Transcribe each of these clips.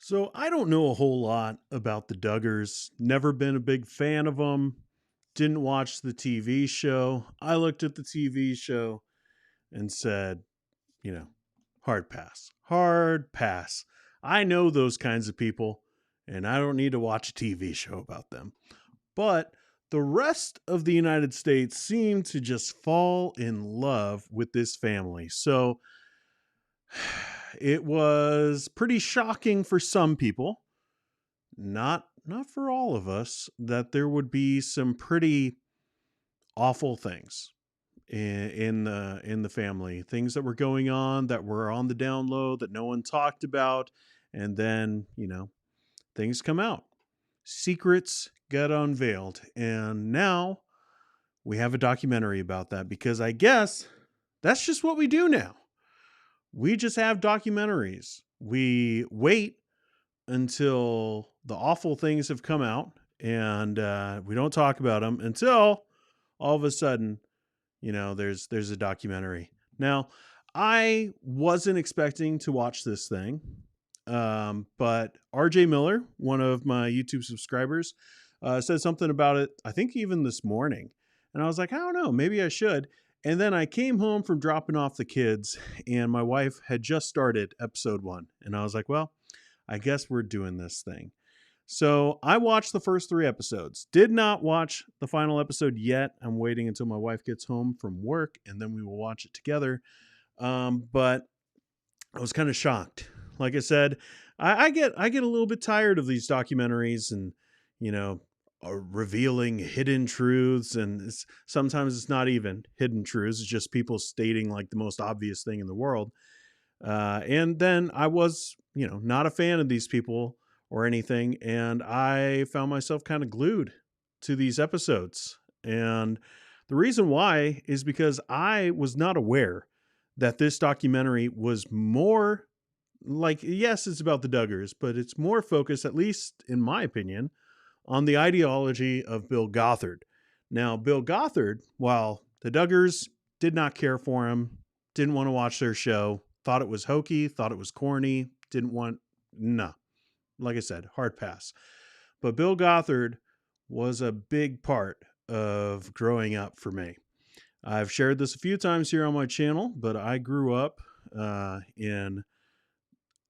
So I don't know a whole lot about the Duggars. Never been a big fan of them. Didn't watch the TV show. I looked at the TV show and said, you know, hard pass. Hard pass. I know those kinds of people and I don't need to watch a TV show about them. But the rest of the United States seemed to just fall in love with this family. So it was pretty shocking for some people, not for all of us, that there would be some pretty awful things in the family, things that were going on that were on the down low that no one talked about, and then things come out, secrets get unveiled, and now we have a documentary about that because I guess that's just what we do now. We just have documentaries. We wait until the awful things have come out, and we don't talk about them until all of a sudden, there's a documentary. Now, I wasn't expecting to watch this thing, but RJ Miller, one of my YouTube subscribers, said something about it, I think even this morning. And I was like, I don't know, maybe I should. And then I came home from dropping off the kids, and my wife had just started episode 1. And I was like, well, I guess we're doing this thing. So I watched the first 3 episodes. Did not watch the final episode yet. I'm waiting until my wife gets home from work, and then we will watch it together. But I was kind of shocked. Like I said, I get a little bit tired of these documentaries and you know revealing hidden truths, and sometimes it's not even hidden truths. It's just people stating like the most obvious thing in the world. And then I was, not a fan of these people or anything. And I found myself kind of glued to these episodes. And the reason why is because I was not aware that this documentary was more like, yes, it's about the Duggars, but it's more focused, at least in my opinion, on the ideology of Bill Gothard. Now, Bill Gothard, while the Duggars did not care for him, didn't want to watch their show, thought it was hokey, thought it was corny, didn't want, no. Like I said, hard pass. But Bill Gothard was a big part of growing up for me. I've shared this a few times here on my channel, but I grew up in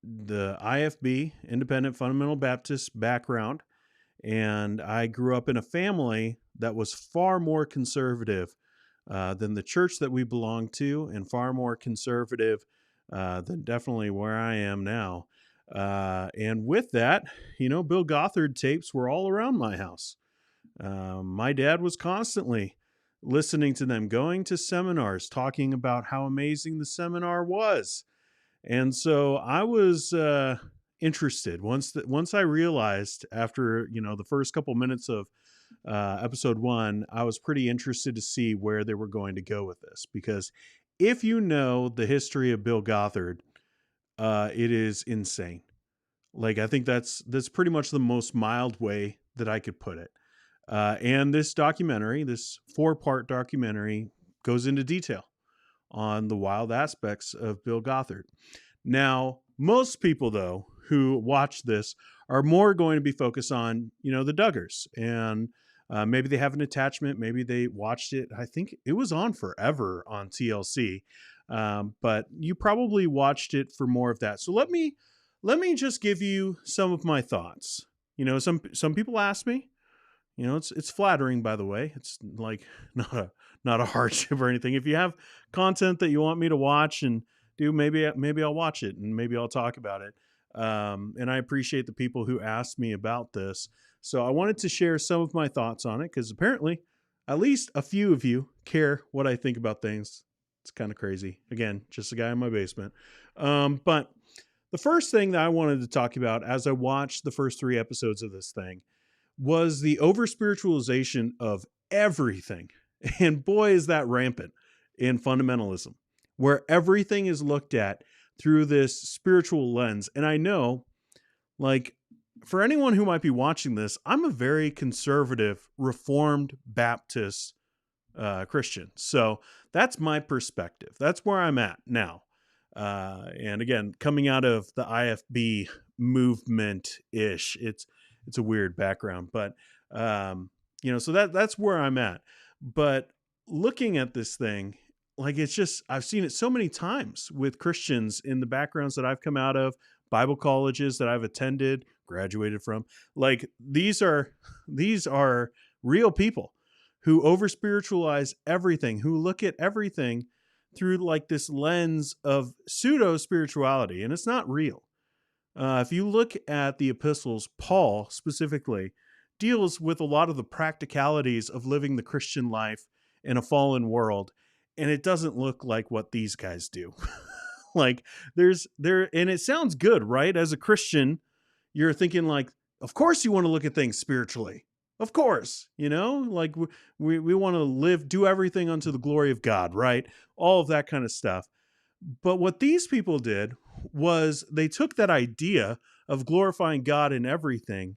the IFB, Independent Fundamental Baptist background, and I grew up in a family that was far more conservative than the church that we belonged to, and far more conservative than definitely where I am now. And with that, Bill Gothard tapes were all around my house. My dad was constantly listening to them, going to seminars, talking about how amazing the seminar was. And so I was interested once I realized after, the first couple minutes of episode 1, I was pretty interested to see where they were going to go with this, because if you know the history of Bill Gothard, it is insane. Like, I think that's pretty much the most mild way that I could put it. And this documentary, this 4-part documentary, goes into detail on the wild aspects of Bill Gothard. Now, most people, though, who watch this are more going to be focused on, the Duggars. And maybe they have an attachment. Maybe they watched it. I think it was on forever on TLC. But you probably watched it for more of that. So let me just give you some of my thoughts. Some people ask me, it's flattering, by the way. It's like not a hardship or anything. If you have content that you want me to watch and do, maybe I'll watch it and maybe I'll talk about it. And I appreciate the people who asked me about this. So I wanted to share some of my thoughts on it, because apparently at least a few of you care what I think about things. It's kind of crazy. Again, just a guy in my basement. But the first thing that I wanted to talk about as I watched the first 3 episodes of this thing was the over spiritualization of everything. And boy, is that rampant in fundamentalism, where everything is looked at through this spiritual lens. And I know, like, for anyone who might be watching this, I'm a very conservative, Reformed Baptist Christian. So that's my perspective. That's where I'm at now. And again, coming out of the IFB movement ish. It's a weird background, but so that's where I'm at. But looking at this thing, like it's just I've seen it so many times with Christians in the backgrounds that I've come out of, Bible colleges that I've attended, graduated from. Like these are real people who over spiritualize everything, who look at everything through like this lens of pseudo spirituality, and it's not real. If you look at the epistles, Paul specifically deals with a lot of the practicalities of living the Christian life in a fallen world, and it doesn't look like what these guys do. Like and it sounds good, right? As a Christian, you're thinking like, of course you want to look at things spiritually. Of course, like we want to do everything unto the glory of God, right? All of that kind of stuff. But what these people did was they took that idea of glorifying God in everything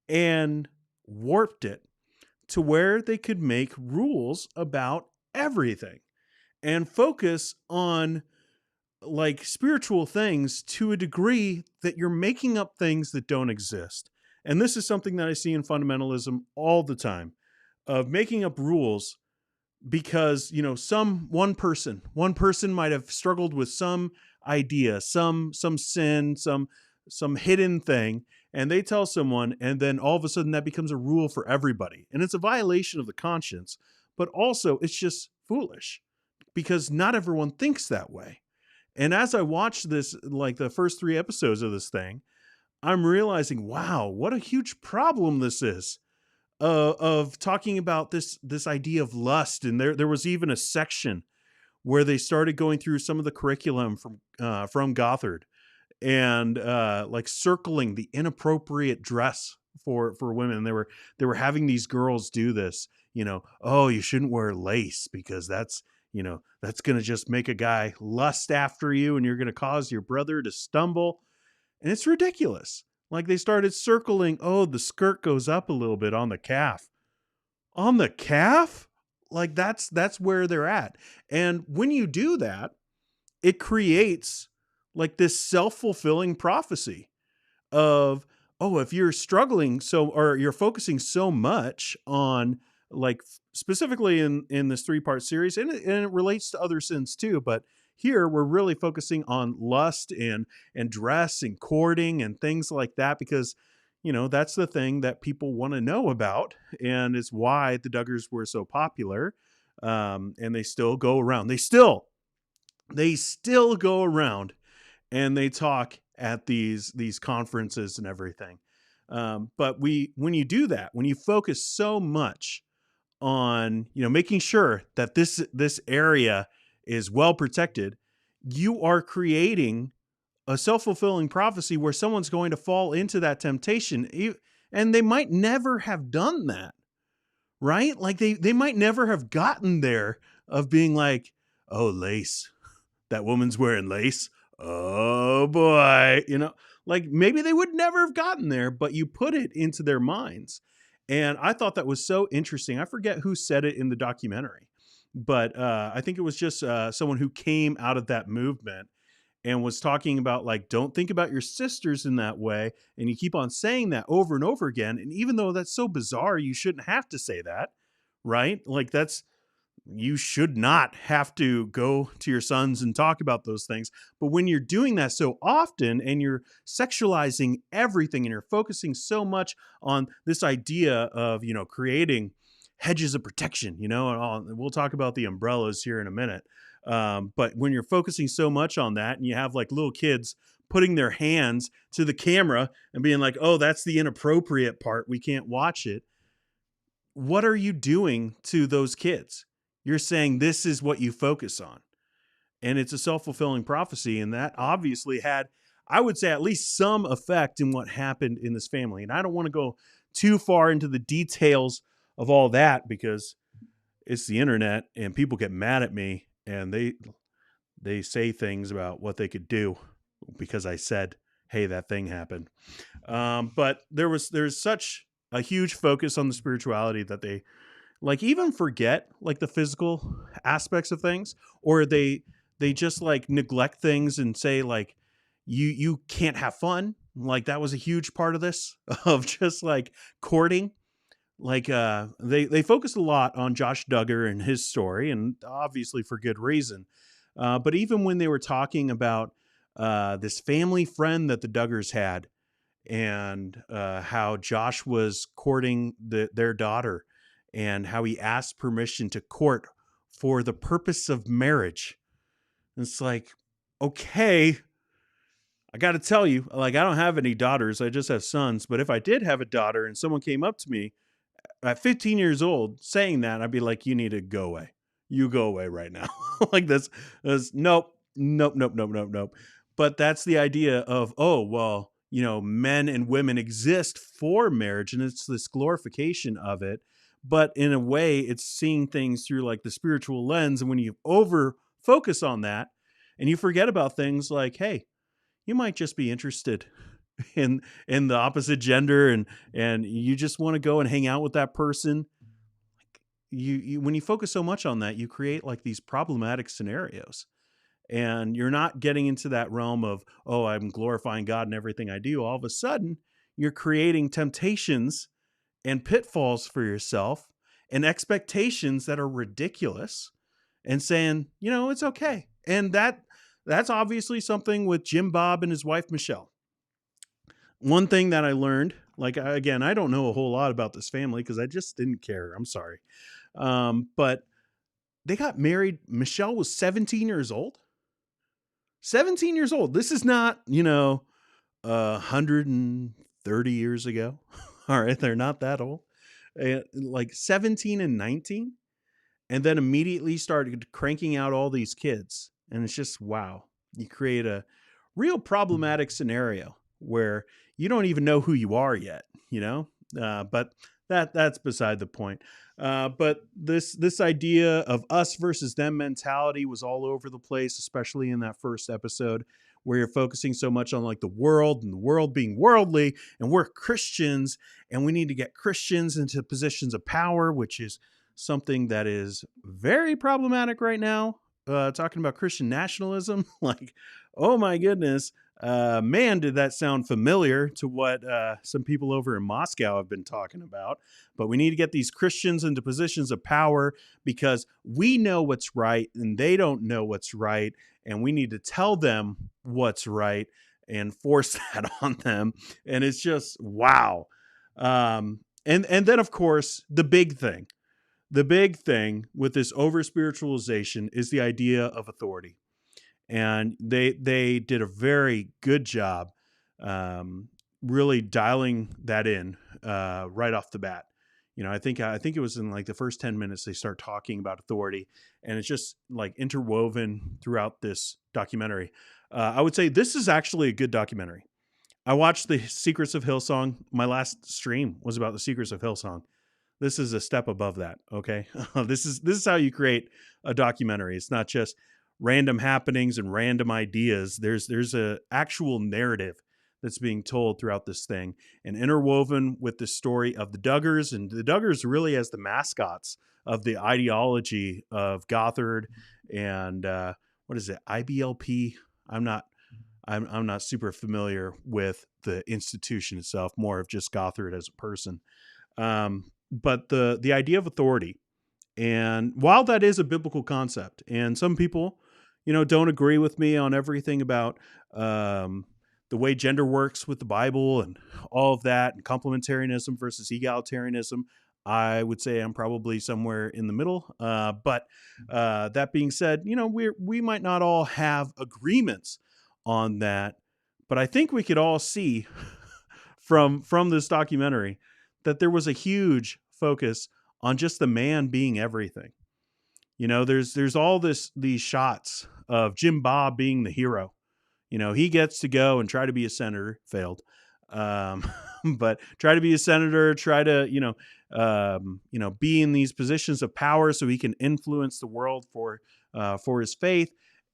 and warped it to where they could make rules about everything and focus on like spiritual things to a degree that you're making up things that don't exist. And this is something that I see in fundamentalism all the time, of making up rules because, one person might have struggled with some idea, some sin, some hidden thing, and they tell someone, and then all of a sudden that becomes a rule for everybody. And it's a violation of the conscience, but also it's just foolish because not everyone thinks that way. And as I watch this, like the first 3 episodes of this thing, I'm realizing, wow, what a huge problem this is, of talking about this idea of lust. And there was even a section where they started going through some of the curriculum from Gothard and like circling the inappropriate dress for women. They were having these girls do this, oh, you shouldn't wear lace because that's going to just make a guy lust after you and you're going to cause your brother to stumble. And it's ridiculous. Like they started circling, oh, the skirt goes up a little bit on the calf. On the calf? Like that's where they're at. And when you do that, it creates like this self-fulfilling prophecy of, oh, if you're struggling or you're focusing so much on like specifically in this 3-part series, and it relates to other sins too, but here we're really focusing on lust and dress and courting and things like that, because that's the thing that people want to know about, and it's why the Duggars were so popular. And they still go around. They still go around and they talk at these conferences and everything. But when you do that, when you focus so much on making sure that this area is well protected, you are creating a self-fulfilling prophecy where someone's going to fall into that temptation, and they might never have done that, right? Like they might never have gotten there of being like, oh, lace, that woman's wearing lace, oh boy, like maybe they would never have gotten there, but you put it into their minds. And I thought that was so interesting. I forget who said it in the documentary, but I think it was just someone who came out of that movement and was talking about like, don't think about your sisters in that way. And you keep on saying that over and over again. And even though that's so bizarre, you shouldn't have to say that, right? Like you should not have to go to your sons and talk about those things. But when you're doing that so often and you're sexualizing everything and you're focusing so much on this idea of, creating hedges of protection, and we'll talk about the umbrellas here in a minute. But when you're focusing so much on that and you have like little kids putting their hands to the camera and being like, oh, that's the inappropriate part, we can't watch it. What are you doing to those kids? You're saying this is what you focus on. And it's a self-fulfilling prophecy. And that obviously had, I would say, at least some effect in what happened in this family. And I don't want to go too far into the details of all that because it's the internet and people get mad at me and they say things about what they could do because I said, hey, that thing happened. But there's such a huge focus on the spirituality that they like even forget like the physical aspects of things, or they just like neglect things and say like you can't have fun. Like that was a huge part of this of just like courting. Like they focused a lot on Josh Duggar and his story, and obviously for good reason. But even when they were talking about this family friend that the Duggars had, and how Josh was courting their daughter, and how he asked permission to court for the purpose of marriage. And it's like, okay, I got to tell you, like, I don't have any daughters. I just have sons. But if I did have a daughter and someone came up to me at 15 years old saying that, I'd be like, you need to go away. You go away right now. Like this, nope, nope, nope, nope, nope, nope. But that's the idea of, oh, well, men and women exist for marriage, and it's this glorification of it. But in a way, it's seeing things through like the spiritual lens. And when you over focus on that and you forget about things like, hey, you might just be interested in the opposite gender, and you just want to go and hang out with that person. You when you focus so much on that, you create like these problematic scenarios, and you're not getting into that realm of, oh, I'm glorifying God in everything I do. All of a sudden you're creating temptations and pitfalls for yourself and expectations that are ridiculous, and saying, it's okay. And that's obviously something with Jim Bob and his wife Michelle. One thing that I learned, like, again, I don't know a whole lot about this family because I just didn't care. I'm sorry. But they got married. Michelle was 17 years old. 17 years old. This is not, 130 years ago. All right. They're not that old. Like 17 and 19. And then immediately started cranking out all these kids. And it's just, wow. You create a real problematic scenario where you don't even know who you are yet, but that's beside the point. But this idea of us versus them mentality was all over the place, especially in that first episode where you're focusing so much on like the world and the world being worldly, and we're Christians and we need to get Christians into positions of power, which is something that is very problematic right now. Talking about Christian nationalism, like, oh my goodness, man, did that sound familiar to what some people over in Moscow have been talking about. But we need to get these Christians into positions of power because we know what's right and they don't know what's right. And we need to tell them what's right and force that on them. And it's just, wow. And then, of course, the big thing with this over spiritualization is the idea of authority. And they did a very good job really dialing that in right off the bat. I think it was in like the first 10 minutes they start talking about authority, and it's just like interwoven throughout this documentary. I would say this is actually a good documentary. I watched the Secrets of Hillsong. My last stream was about the Secrets of Hillsong. This is a step above that. Okay. This is how you create a documentary. It's not just random happenings and random ideas. There's a actual narrative that's being told throughout this thing, and interwoven with the story of the Duggars, and the Duggars really as the mascots of the ideology of Gothard and what is it, IBLP? I'm not super familiar with the institution itself, more of just Gothard as a person. But the idea of authority, and while that is a biblical concept, and some people, don't agree with me on everything about the way gender works with the Bible and all of that, and complementarianism versus egalitarianism, I would say I'm probably somewhere in the middle. But that being said, we might not all have agreements on that, but I think we could all see from this documentary that there was a huge focus on just the man being everything. There's all these shots of Jim Bob being the hero. He gets to go and try to be a senator, failed. But try to be a senator, try to, be in these positions of power so he can influence the world for his faith.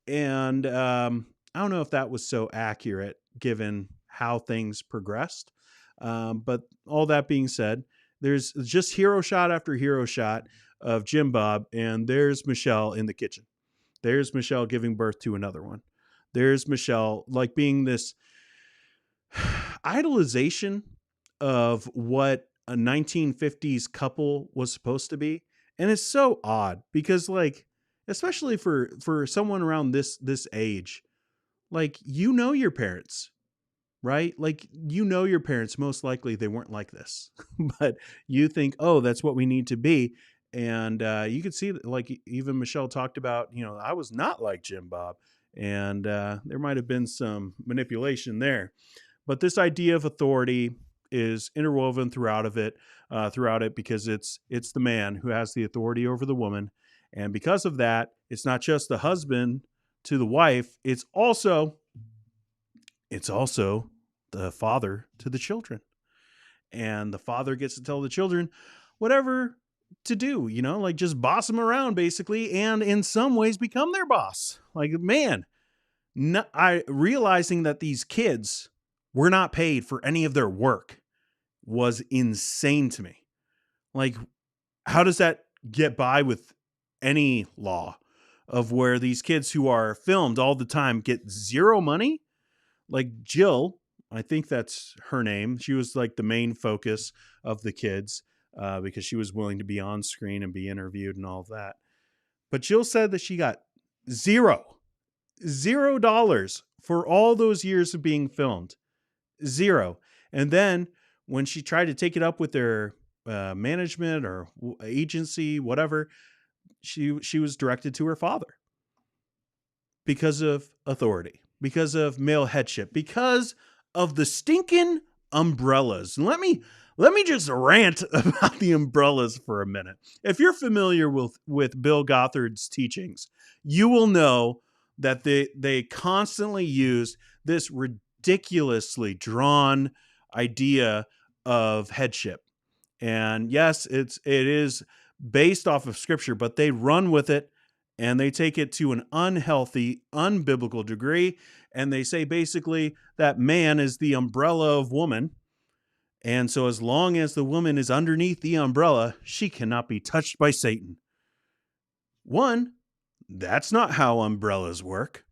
And I don't know if that was so accurate given how things progressed. But all that being said, there's just hero shot after hero shot of Jim Bob, and there's Michelle in the kitchen. There's Michelle giving birth to another one. There's Michelle like being this idolization of what a 1950s couple was supposed to be. And it's so odd because, like, especially for someone around this age, like, your parents, right? Like, your parents, most likely they weren't like this, but you think, oh, that's what we need to be. And you could see that, like, even Michelle talked about, I was not like Jim Bob. And there might have been some manipulation there. But this idea of authority is interwoven throughout it, because it's the man who has the authority over the woman. And because of that, it's not just the husband to the wife, it's also the father to the children. And the father gets to tell the children whatever to do, like just boss them around basically, and in some ways become their boss. Like, man, I realizing that these kids were not paid for any of their work was insane to me. Like, how does that get by with any law of where these kids who are filmed all the time get zero money? Like Jill, I think that's her name. She was like the main focus of the kids because she was willing to be on screen and be interviewed and all of that. But Jill said that she got $0 for all those years of being filmed. Zero. And then when she tried to take it up with their management or agency, whatever, she was directed to her father because of authority, because of male headship, because of the stinking umbrellas. And let me just rant about the umbrellas for a minute. If you're familiar with Bill Gothard's teachings, you will know that they constantly use this ridiculously drawn idea of headship. And yes, it is based off of scripture, but they run with it and they take it to an unhealthy, unbiblical degree. And they say basically that man is the umbrella of woman. And so as long as the woman is underneath the umbrella, she cannot be touched by Satan. One, that's not how umbrellas work.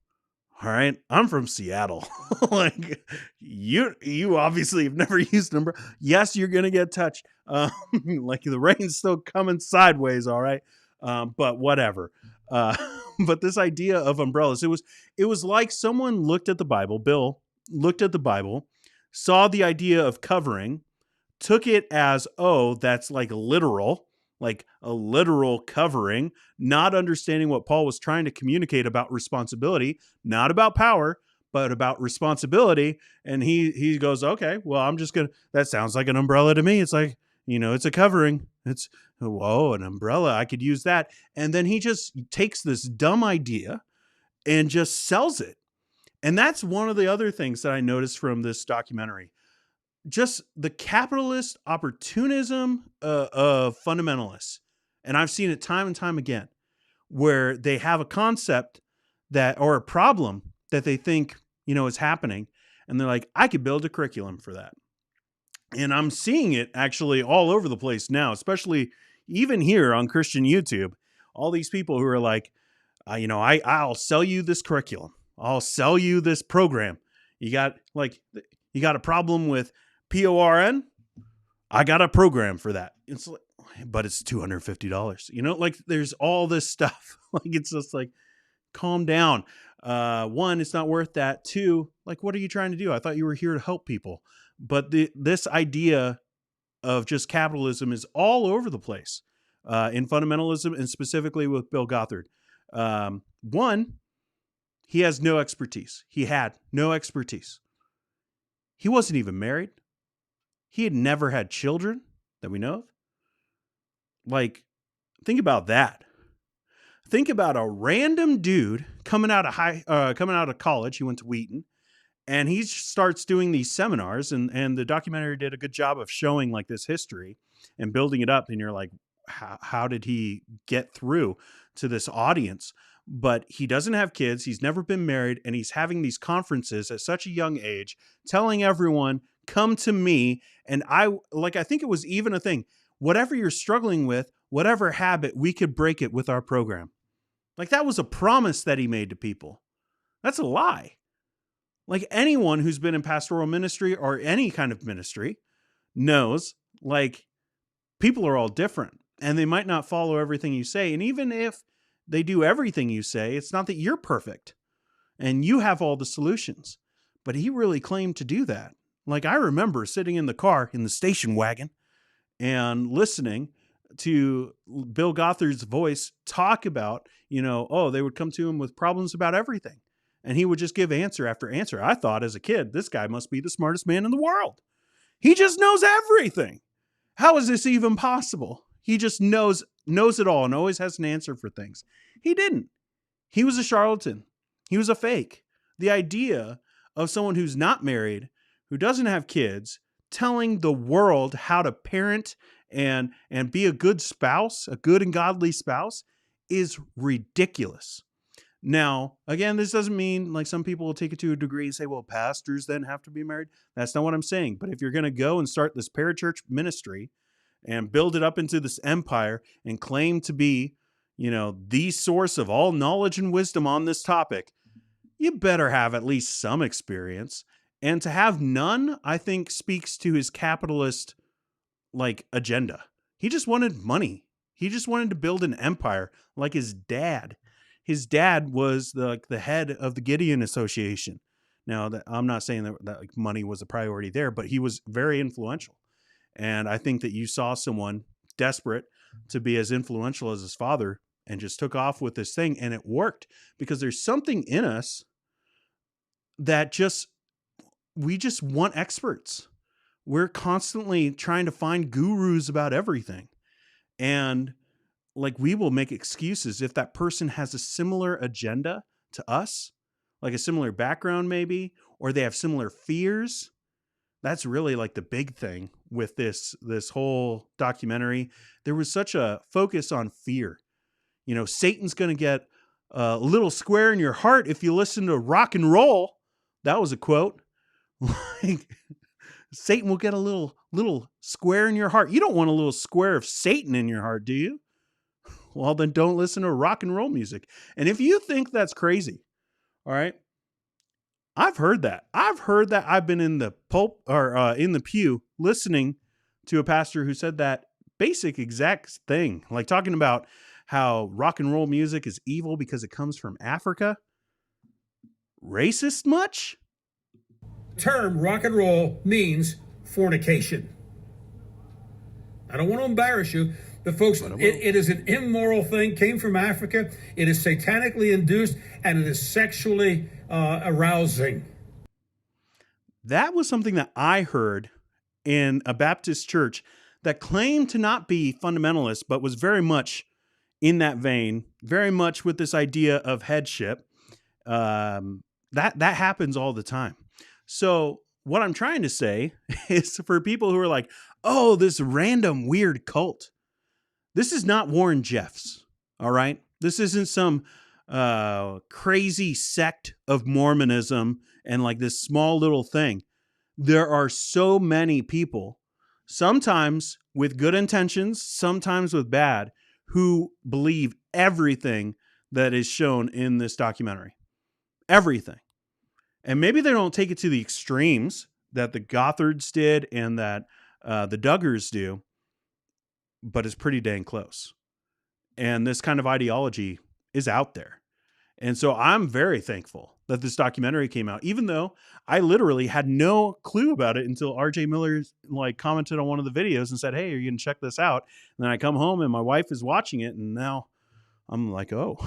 All right, I'm from Seattle. Like, you obviously have never used an umbrella. Yes, you're gonna get touched. Like, the rain's still coming sideways. All right, but whatever. But this idea of umbrellas, it was like someone looked at the Bible. Bill looked at the Bible, saw the idea of covering, took it as, oh, that's like a literal covering, not understanding what Paul was trying to communicate about responsibility, not about power, but about responsibility. And he goes, okay, well, that sounds like an umbrella to me. It's like, it's a covering. It's, whoa, an umbrella. I could use that. And then he just takes this dumb idea and just sells it. And that's one of the other things that I noticed from this documentary. Just the capitalist opportunism of fundamentalists. And I've seen it time and time again, where they have a concept or a problem that they think, is happening. And they're like, I could build a curriculum for that. And I'm seeing it actually all over the place now, especially even here on Christian YouTube. All these people who are like, I'll sell you this curriculum. I'll sell you this program. You got a problem with PORN? I got a program for that. It's like, but it's $250. Like, there's all this stuff. Like, it's just like, calm down. One, it's not worth that. Two, like, what are you trying to do? I thought you were here to help people. But this idea of just capitalism is all over the place in fundamentalism, and specifically with Bill Gothard. One, he has no expertise. He had no expertise. He wasn't even married. He had never had children that we know of. Like, think about that. Think about a random dude coming out of college. He went to Wheaton, and he starts doing these seminars, and the documentary did a good job of showing like this history and building it up. And you're like, how did he get through to this audience? But he doesn't have kids. He's never been married, and he's having these conferences at such a young age, telling everyone, come to me. And I think it was even a thing. Whatever you're struggling with, whatever habit, we could break it with our program. Like, that was a promise that he made to people. That's a lie. Like anyone who's been in pastoral ministry or any kind of ministry knows, like, people are all different and they might not follow everything you say. And even if they do everything you say, it's not that you're perfect and you have all the solutions. But he really claimed to do that. Like, I remember sitting in the car in the station wagon and listening to Bill Gothard's voice talk about, they would come to him with problems about everything. And he would just give answer after answer. I thought as a kid, this guy must be the smartest man in the world. He just knows everything. How is this even possible? He just knows it all and always has an answer for things. He didn't. He was a charlatan. He was a fake. The idea of someone who's not married, who doesn't have kids, telling the world how to parent and be a good spouse, a good and godly spouse, is ridiculous. Now, again, this doesn't mean like some people will take it to a degree and say, well, pastors then have to be married. That's not what I'm saying. But if you're going to go and start this parachurch ministry and build it up into this empire and claim to be, the source of all knowledge and wisdom on this topic, you better have at least some experience. And to have none, I think, speaks to his capitalist agenda. He just wanted money. He just wanted to build an empire like his dad. His dad was the head of the Gideon Association. Now, I'm not saying that money was a priority there, but he was very influential. And I think that you saw someone desperate to be as influential as his father and just took off with this thing. And it worked because there's something in us that we just want experts. We're constantly trying to find gurus about everything. And we will make excuses if that person has a similar agenda to us, like a similar background maybe, or they have similar fears. That's really the big thing with this whole documentary. There was such a focus on fear. Satan's going to get a little square in your heart if you listen to rock and roll. That was a quote. Satan will get a little square in your heart. You don't want a little square of Satan in your heart, do you? Well, then don't listen to rock and roll music. And if you think that's crazy, all right, I've heard that. I've been in the pulp or in the pew listening to a pastor who said that basic exact thing, talking about how rock and roll music is evil because it comes from Africa. Racist much? Term rock and roll means fornication. I don't want to embarrass you, but folks, it is an immoral thing, came from Africa. It is satanically induced, and it is sexually arousing. That was something that I heard in a Baptist church that claimed to not be fundamentalist, but was very much in that vein, very much with this idea of headship. That happens all the time. So what I'm trying to say is for people who are like, oh, this random weird cult. This is not Warren Jeffs, all right? This isn't some crazy sect of Mormonism and this small little thing. There are so many people, sometimes with good intentions, sometimes with bad, who believe everything that is shown in this documentary. Everything. And maybe they don't take it to the extremes that the Gothards did and that the Duggars do, but it's pretty dang close. And this kind of ideology is out there. And so I'm very thankful that this documentary came out, even though I literally had no clue about it until RJ Miller commented on one of the videos and said, hey, are you going to check this out? And then I come home and my wife is watching it. And now I'm like, oh,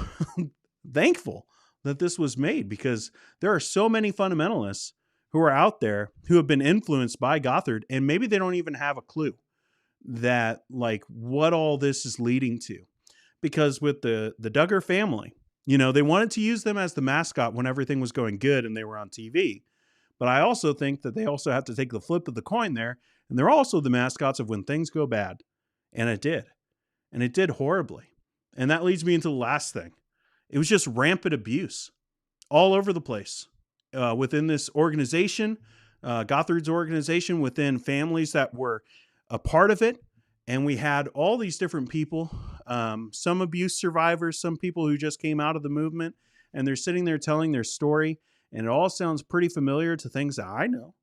thankful that this was made, because there are so many fundamentalists who are out there who have been influenced by Gothard, and maybe they don't even have a clue that what all this is leading to. Because with the Duggar family, they wanted to use them as the mascot when everything was going good and they were on TV. But I also think that they also have to take the flip of the coin there, and they're also the mascots of when things go bad. And it did. And it did horribly. And that leads me into the last thing. It was just rampant abuse all over the place within this organization, Gothard's organization, within families that were a part of it. And we had all these different people, some abuse survivors, some people who just came out of the movement, and they're sitting there telling their story. And it all sounds pretty familiar to things that I know.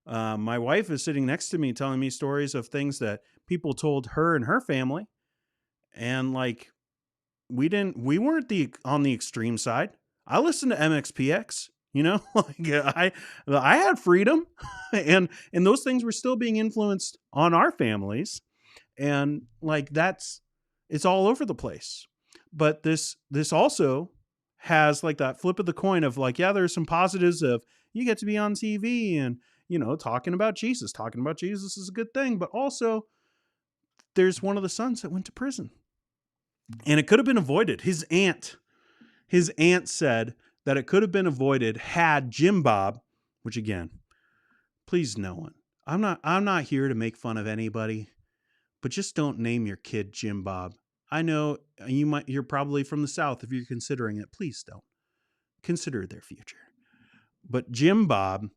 My wife is sitting next to me telling me stories of things that people told her and her family. And like, we weren't on the extreme side. I listened to MXPX, like I had freedom and those things were still being influenced on our families. And like, it's all over the place. But this also has like that flip of the coin of like, yeah, there's some positives of you get to be on TV and, talking about Jesus. Talking about Jesus is a good thing. But also, there's one of the sons that went to prison. And it could have been avoided. His aunt said that it could have been avoided had Jim Bob, which again, please no one. I'm not here to make fun of anybody, but just don't name your kid Jim Bob. I know you're probably from the South if you're considering it. Please don't. Consider their future. But Jim Bob,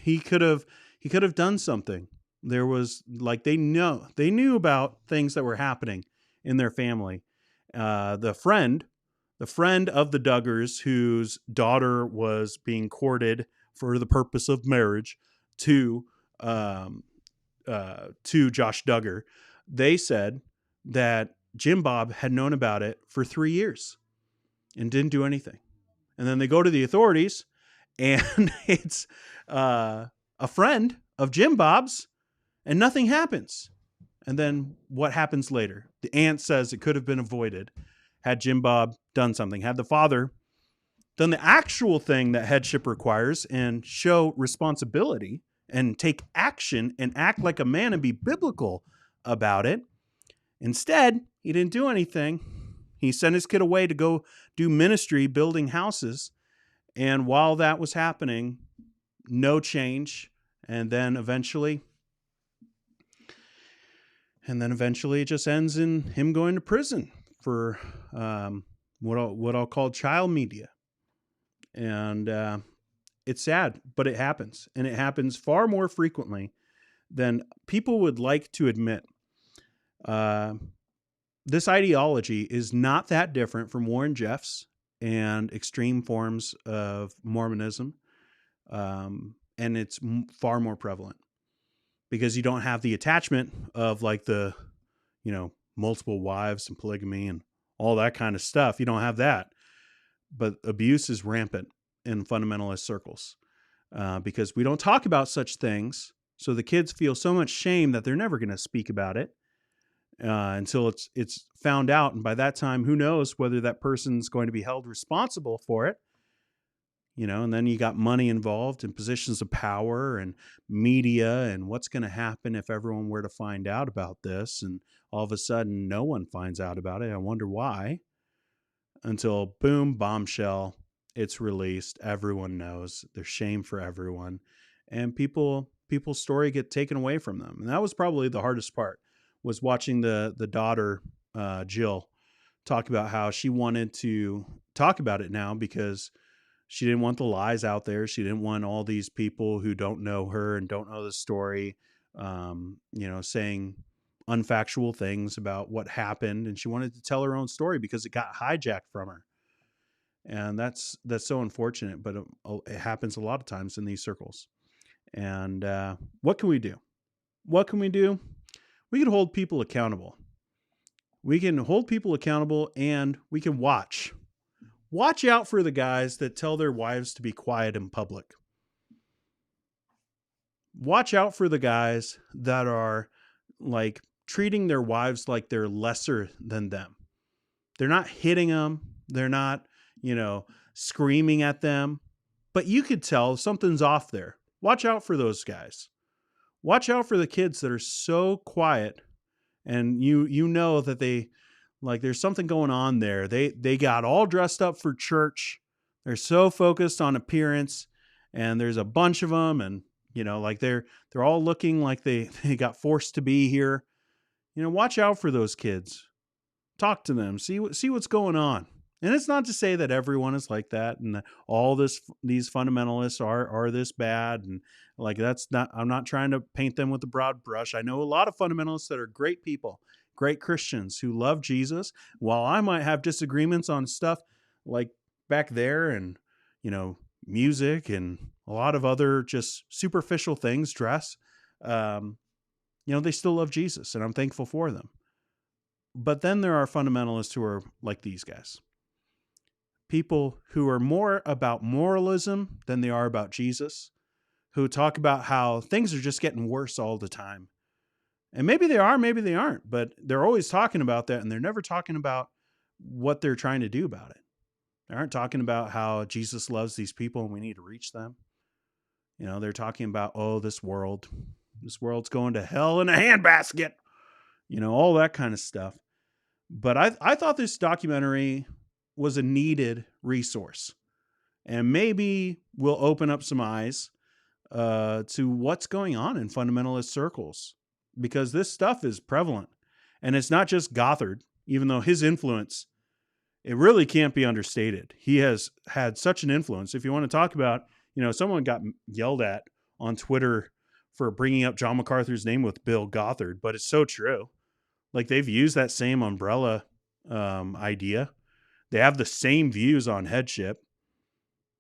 he could have done something. There was like, they knew about things that were happening in their family. The friend of the Duggars, whose daughter was being courted for the purpose of marriage to Josh Duggar, they said that Jim Bob had known about it for 3 years and didn't do anything. And then they go to the authorities, and it's a friend of Jim Bob's, and nothing happens. And then what happens later? The aunt says it could have been avoided had Jim Bob done something, had the father done the actual thing that headship requires and show responsibility and take action and act like a man and be biblical about it. Instead, he didn't do anything. He sent his kid away to go do ministry, building houses. And while that was happening, no change. And then eventually it just ends in him going to prison for what I'll call child media. And it's sad, but it happens. And it happens far more frequently than people would like to admit. This ideology is not that different from Warren Jeffs and extreme forms of Mormonism. And it's far more prevalent because you don't have the attachment of like the, multiple wives and polygamy and all that kind of stuff. You don't have that. But abuse is rampant in fundamentalist circles because we don't talk about such things. So the kids feel so much shame that they're never going to speak about it until it's found out. And by that time, who knows whether that person's going to be held responsible for it. And then you got money involved in positions of power and media and what's going to happen if everyone were to find out about this. And all of a sudden, no one finds out about it. I wonder why. Until boom, bombshell, it's released. Everyone knows. There's shame for everyone. And people's story get taken away from them. And that was probably the hardest part, was watching the daughter, Jill, talk about how she wanted to talk about it now because she didn't want the lies out there. She didn't want all these people who don't know her and don't know the story, saying unfactual things about what happened. And she wanted to tell her own story because it got hijacked from her. And that's so unfortunate, but it happens a lot of times in these circles. And what can we do? What can we do? We can hold people accountable. We can hold people accountable, and we can watch. Watch out for the guys that tell their wives to be quiet in public. Watch out for the guys that are like treating their wives like they're lesser than them. They're not hitting them. They're not, screaming at them. But you could tell something's off there. Watch out for those guys. Watch out for the kids that are so quiet and you know that there's something going on there. They got all dressed up for church. They're so focused on appearance, and there's a bunch of them, and they're all looking like they got forced to be here. Watch out for those kids. Talk to them. See what's going on. And it's not to say that everyone is like that, and that all these fundamentalists are this bad, and like that's not. I'm not trying to paint them with a broad brush. I know a lot of fundamentalists that are great people, great Christians who love Jesus. While I might have disagreements on stuff like back there, and music and a lot of other just superficial things, dress, um, they still love Jesus, and I'm thankful for them. But then there are fundamentalists who are like these guys, people who are more about moralism than they are about Jesus, who talk about how things are just getting worse all the time. And maybe they are, maybe they aren't, but they're always talking about that, and they're never talking about what they're trying to do about it. They aren't talking about how Jesus loves these people and we need to reach them. They're talking about, oh, this world's going to hell in a handbasket, all that kind of stuff. But I thought this documentary was a needed resource, and maybe will open up some eyes to what's going on in fundamentalist circles, because this stuff is prevalent. And it's not just Gothard, even though his influence, it really can't be understated. He has had such an influence. If you want to talk about, someone got yelled at on Twitter for bringing up John MacArthur's name with Bill Gothard, but it's so true. Like, they've used that same umbrella idea. They have the same views on headship.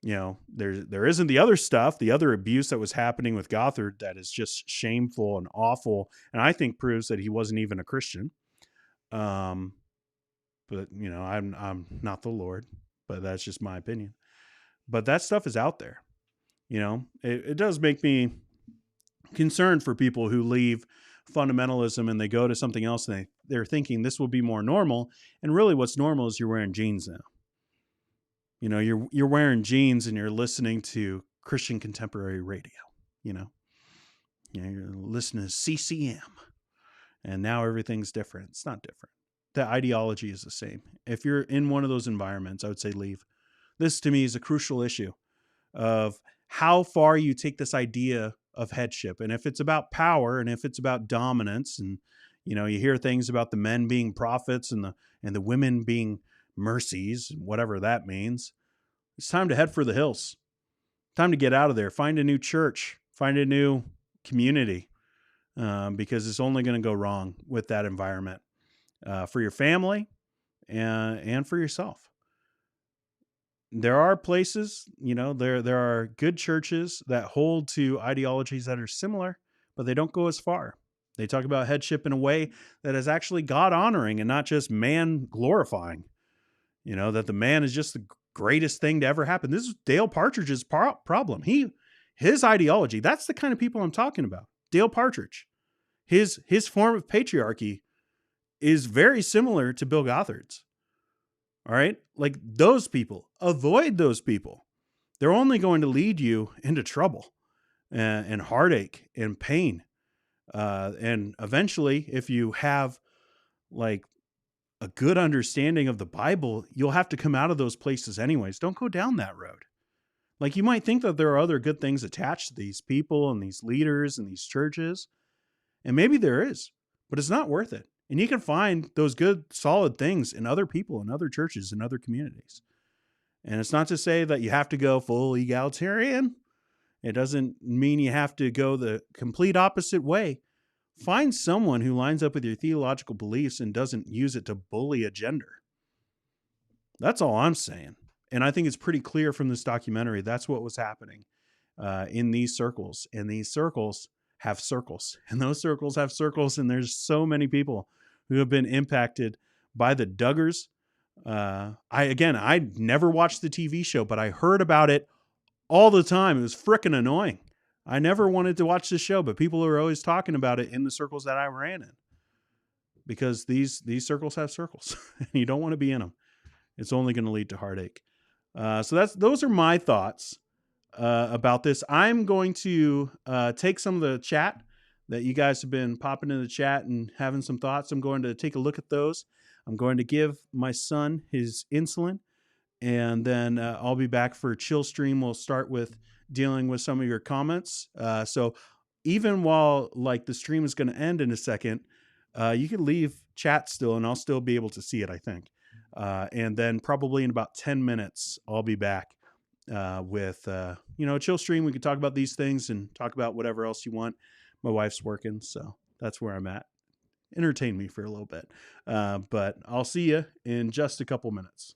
There isn't the other stuff, the other abuse that was happening with Gothard that is just shameful and awful, and I think proves that he wasn't even a Christian. But I'm not the Lord, but that's just my opinion. But that stuff is out there. It does make me concerned for people who leave fundamentalism and they go to something else, and they're thinking this will be more normal, and really what's normal is you're wearing jeans now. You're wearing jeans and you're listening to Christian contemporary radio. You're listening to CCM, and now everything's different. It's not different. The ideology is the same. If you're in one of those environments, I would say leave. This, to me, is a crucial issue of how far you take this idea of headship. And if it's about power, and if it's about dominance, and you hear things about the men being prophets and the women being mercies, whatever that means, it's time to head for the hills. Time to get out of there. Find a new church. Find a new community, because it's only going to go wrong with that environment, for your family and for yourself. There are places, there are good churches that hold to ideologies that are similar, but they don't go as far. They talk about headship in a way that is actually God honoring and not just man glorifying. That the man is just the greatest thing to ever happen. This is Dale Partridge's problem. His ideology, that's the kind of people I'm talking about. Dale Partridge, his form of patriarchy is very similar to Bill Gothard's. All right. Like, those people, avoid those people. They're only going to lead you into trouble and heartache and pain. And eventually, if you have like a good understanding of the Bible, you'll have to come out of those places anyways. Don't go down that road. Like, you might think that there are other good things attached to these people and these leaders and these churches. And maybe there is, but it's not worth it. And you can find those good, solid things in other people, in other churches, in other communities. And it's not to say that you have to go full egalitarian. It doesn't mean you have to go the complete opposite way. Find someone who lines up with your theological beliefs and doesn't use it to bully a gender. That's all I'm saying. And I think it's pretty clear from this documentary that's what was happening in these circles. And these circles have circles. And those circles have circles. And there's so many people who have been impacted by the Duggars. I never watched the TV show, but I heard about it all the time. It was frickin' annoying. I never wanted to watch this show, but people are always talking about it in the circles that I ran in, because these circles have circles and you don't want to be in them. It's only going to lead to heartache. So those are my thoughts about this. I'm going to take some of the chat that you guys have been popping in the chat and having some thoughts. I'm going to take a look at those. I'm going to give my son his insulin, and then I'll be back for chill stream. We'll start with dealing with some of your comments. So even while like the stream is going to end in a second, you can leave chat still and I'll still be able to see it, I think. And then probably in about 10 minutes, I'll be back with, a chill stream. We can talk about these things and talk about whatever else you want. My wife's working, so that's where I'm at. Entertain me for a little bit. But I'll see you in just a couple minutes.